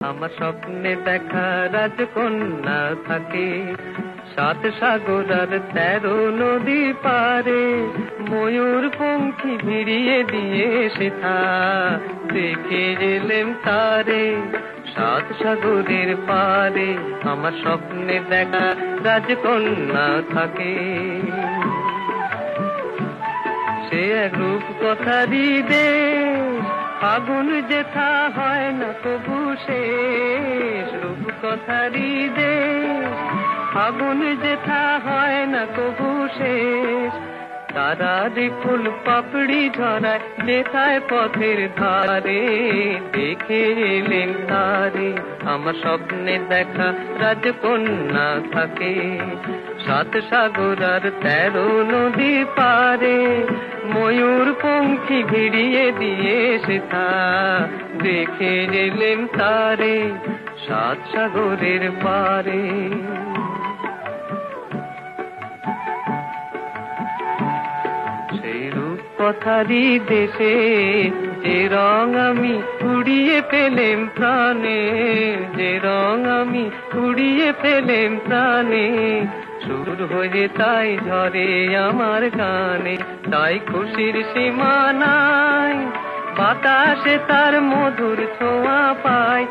আমার স্বপ্নে দেখা রাজকন্যা থাকে 7 সাগর আর 13 নদী পারে। ময়ূর পঙ্খী ভিড়িয়ে দিয়ে সেথা দেখে এলেম তারে 7 সাগরের পারে। আমার স্বপ্নে দেখা রাজকন্যা থাকে। সে এক রূপ কথারই দেশ, ফাগুন যেথা হয় না তবু শেষ। রূপ কথারই দেশ, ফাগুন যেথা হয় না তবু শেষ। তারারি ফুল পাপড়ি ঝরায় যেথায় পথের ধারে দেখে এলেন তারে। আমার স্বপ্নে দেখা রাজকন্যা থাকে 7 সাগর আর 13 নদী পারে। ময়ূর পঙ্খী ভিড়িয়ে দিয়ে সেথা দেখে এলেন তারে 7 সাগরের পারে। সেই রূপ কথারই দেশে যে রং আমি উড়িয়ে পেলেম প্রাণে, যে রং আমি উড়িয়ে পেলেম প্রাণে। সুর হয়ে তাই ঝরে আমার গানে, তাই খুশির সীমা নাই। বাতাসে তার মধুর ছোঁয়া পায়।